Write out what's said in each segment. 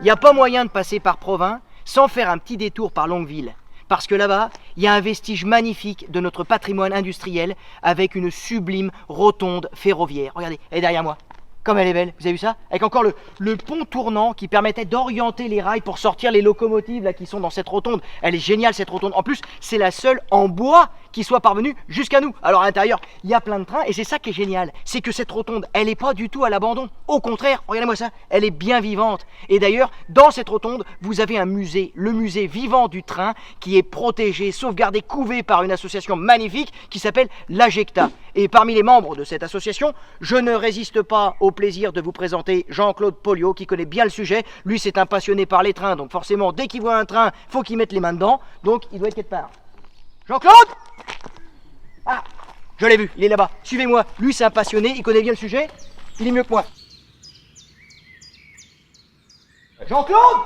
il n'y a pas moyen de passer par Provins sans faire un petit détour par Longueville. Parce que là-bas, il y a un vestige magnifique de notre patrimoine industriel avec une sublime rotonde ferroviaire. Regardez, elle est derrière moi. Comme elle est belle, vous avez vu ça? Avec encore le pont tournant qui permettait d'orienter les rails pour sortir les locomotives là, qui sont dans cette rotonde. Elle est géniale cette rotonde. En plus, c'est la seule en bois qui soit parvenue jusqu'à nous. Alors à l'intérieur, il y a plein de trains et c'est ça qui est génial. C'est que cette rotonde, elle n'est pas du tout à l'abandon. Au contraire, regardez-moi ça, elle est bien vivante. Et d'ailleurs, dans cette rotonde, vous avez un musée, le musée vivant du train qui est protégé, sauvegardé, couvé par une association magnifique qui s'appelle l'AGECTA. Et parmi les membres de cette association, je ne résiste pas au plaisir de vous présenter Jean-Claude Poliot qui connaît bien le sujet. Lui, c'est un passionné par les trains, donc forcément, dès qu'il voit un train, faut qu'il mette les mains dedans. Donc, il doit être quelque part. Jean-Claude! Ah, je l'ai vu, il est là-bas. Suivez-moi. Lui, c'est un passionné, il connaît bien le sujet. Il est mieux que moi. Jean-Claude!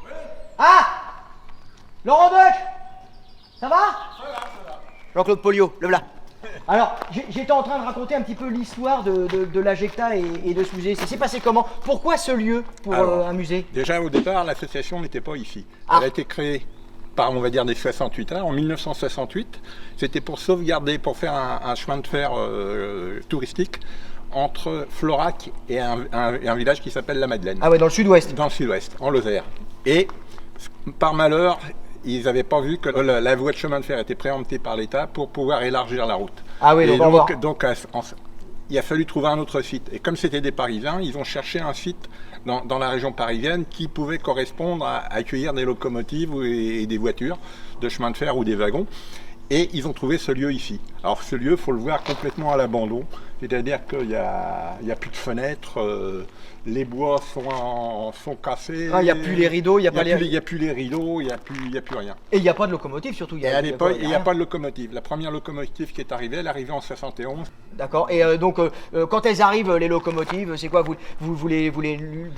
Oui. Ah! Laurent Deutsch! Ça va? Ça va. Jean-Claude Poliot, le voilà. Alors, j'étais en train de raconter un petit peu l'histoire de l'AGECTA et de ce musée. Ça s'est passé comment? Pourquoi ce lieu pour un musée? Déjà, au départ, l'association n'était pas ici. Elle a été créée par, on va dire, des 68 ans, en 1968. C'était pour sauvegarder, pour faire un chemin de fer touristique entre Florac et un village qui s'appelle La Madeleine. Ah ouais, dans le sud-ouest. Dans le sud-ouest, en Lozère. Et, par malheur, ils n'avaient pas vu que la voie de chemin de fer était préemptée par l'État pour pouvoir élargir la route. Ah oui, donc il a fallu trouver un autre site. Et comme c'était des Parisiens, ils ont cherché un site dans la région parisienne qui pouvait correspondre à accueillir des locomotives et des voitures de chemin de fer ou des wagons. Et ils ont trouvé ce lieu ici. Alors ce lieu, il faut le voir complètement à l'abandon. C'est-à-dire qu'il n'y a plus de fenêtres, les bois sont cassés. Ah, il n'y a plus les rideaux, il n'y a, a plus les rideaux, il n'y a plus rien. Et il n'y a pas de locomotive surtout. Et à l'époque, il n'y a pas de locomotive. La première locomotive qui est arrivée, elle est arrivée en 71. D'accord. Et donc, quand elles arrivent, les locomotives, c'est quoi? Vous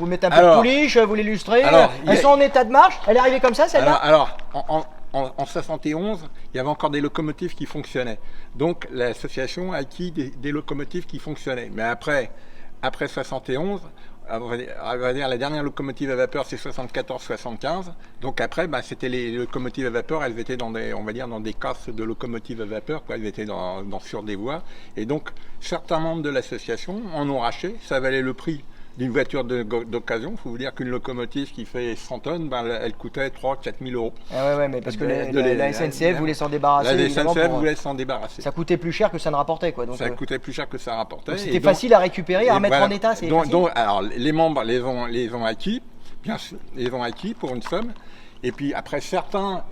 mettez un peu de pouliche, vous l'illustrez? Elles sont en état de marche? Elle est arrivée comme ça, celle-là? En 71, il y avait encore des locomotives qui fonctionnaient. Donc l'association a acquis des locomotives qui fonctionnaient. Mais après 71, on va dire la dernière locomotive à vapeur, c'est 74-75. Donc après, c'était les locomotives à vapeur, elles étaient dans des casses de locomotives à vapeur, quoi. Elles étaient sur des voies. Et donc certains membres de l'association en ont racheté. Ça valait le prix d'une voiture d'occasion. Il faut vous dire qu'une locomotive qui fait 100 tonnes, elle coûtait 3-4 000 euros. Ah ouais, mais parce que la SNCF voulait s'en débarrasser. La SNCF voulait s'en débarrasser. Ça coûtait plus cher que ça ne rapportait, quoi. Donc, ça coûtait plus cher que ça rapportait. C'était facile à récupérer, à remettre en état. Alors les membres les ont acquis, bien sûr, les ont acquis pour une somme. Et puis après, certains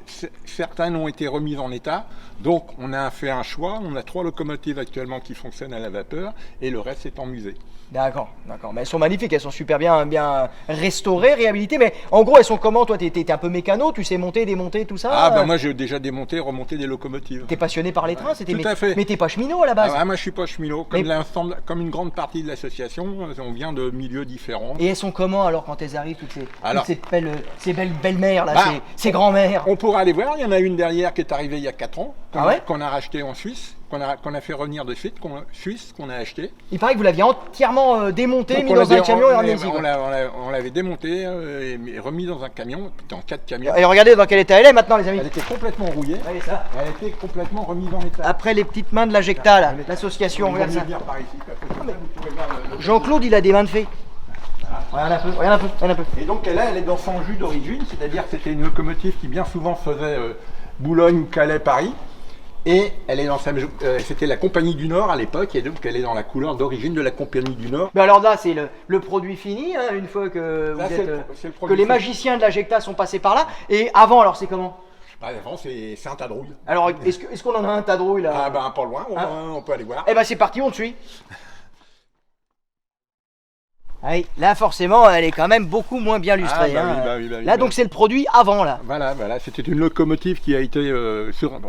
ont été remis en état. Donc on a fait un choix. On a 3 locomotives actuellement qui fonctionnent à la vapeur et le reste est en musée. D'accord. Mais elles sont magnifiques, elles sont super bien restaurées, réhabilitées. Mais en gros, elles sont comment? Toi, t'es un peu mécano, tu sais monter, démonter, tout ça? Moi j'ai déjà démonté, remonté des locomotives. T'es passionné par les trains? Tout à fait. Mais t'es pas cheminot à la base? Moi je suis pas cheminot. Comme une grande partie de l'association, on vient de milieux différents. Et elles sont comment alors quand elles arrivent, toutes ces belles mères là, ces grands-mères? On pourra aller voir, il y en a une derrière qui est arrivée il y a 4 ans, qu'on a racheté en Suisse. Qu'on a fait revenir de suite, qu'on a acheté. Il paraît que vous l'aviez entièrement démonté, mis dans un camion et ramené ici. On l'avait démonté et remis dans un camion, dans 4 camions. Et regardez dans quel état elle est maintenant, les amis. Elle était complètement rouillée. Regardez ça. Elle était complètement remise en état. Après les petites mains de l'AGECTA, là, l'association, regarde ça. Jean-Claude, il a des mains de fée. Regarde un peu. Et donc elle est dans son jus d'origine, c'est-à-dire que c'était une locomotive qui bien souvent faisait Boulogne, Calais, Paris. Et elle est c'était la Compagnie du Nord à l'époque, et donc elle est dans la couleur d'origine de la Compagnie du Nord. Mais alors là, c'est le produit fini, hein, une fois que que les magiciens de l'AGECTA sont passés par là. Et avant, alors c'est comment? Avant, c'est un tas de rouille. Alors, est-ce qu'on en a un tas de rouille là? Pas loin, on peut aller voir. Eh c'est parti, on te suit. Là, forcément, elle est quand même beaucoup moins bien lustrée. Là, donc c'est le produit avant, là. Voilà, c'était une locomotive qui a été,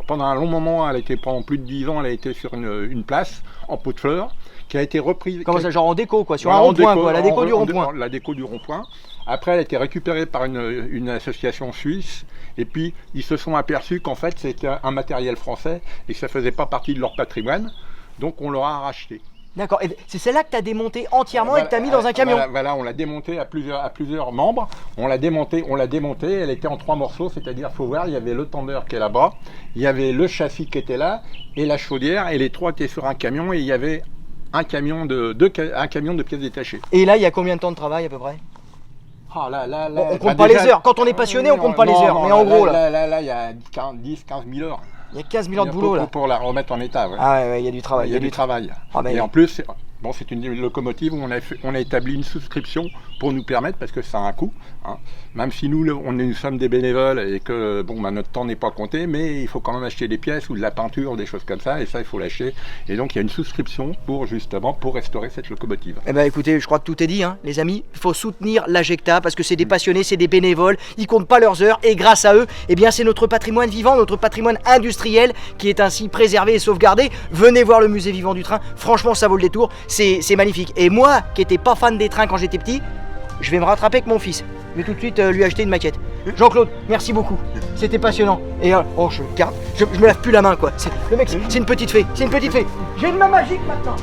pendant un long moment, elle a été, pendant plus de 10 ans, elle a été sur une place en pot de fleurs, qui a été reprise. Comment ça, genre en déco, quoi, sur un rond-point, quoi, la déco du rond-point. La déco du rond-point. Après, elle a été récupérée par une association suisse, et puis ils se sont aperçus qu'en fait, c'était un matériel français, et que ça faisait pas partie de leur patrimoine, donc on leur a racheté. D'accord, et c'est celle-là que tu as démontée entièrement et que tu as mis dans un camion. Voilà, on l'a démontée à plusieurs membres. On l'a démontée, elle était en 3 morceaux, c'est-à-dire, faut voir, il y avait le tender qui est là-bas, il y avait le châssis qui était là, et la chaudière, et les 3 étaient sur un camion, et il y avait un camion de pièces détachées. Et là, il y a combien de temps de travail à peu près? Ah, on compte pas les heures. Quand on est passionné, on compte pas les heures. Mais en gros, là, il y a 10-15 000 heures. Il y a 15 000 heures de boulot là. Pour la remettre en état. Ouais. Ah ouais, il y a du travail. Il y a du travail. Ah, et en plus, bon, c'est une locomotive où on a établi une souscription pour nous permettre, parce que ça a un coût. Hein. Même si nous sommes des bénévoles et que bon, notre temps n'est pas compté, mais il faut quand même acheter des pièces ou de la peinture, des choses comme ça, et ça, il faut l'acheter. Et donc, il y a une souscription pour restaurer cette locomotive. Eh ben écoutez, je crois que tout est dit, hein, les amis. Il faut soutenir l'AGECTA parce que c'est des passionnés, c'est des bénévoles. Ils comptent pas leurs heures et grâce à eux, eh bien, c'est notre patrimoine vivant, notre patrimoine industriel qui est ainsi préservé et sauvegardé. Venez voir le musée vivant du train. Franchement, ça vaut le détour. C'est magnifique. Et moi, qui n'étais pas fan des trains quand j'étais petit, je vais me rattraper avec mon fils. Je vais tout de suite lui acheter une maquette. Jean-Claude, merci beaucoup. C'était passionnant. Et je me lave plus la main, quoi. Le mec, c'est une petite fée. C'est une petite fée. J'ai une main magique maintenant.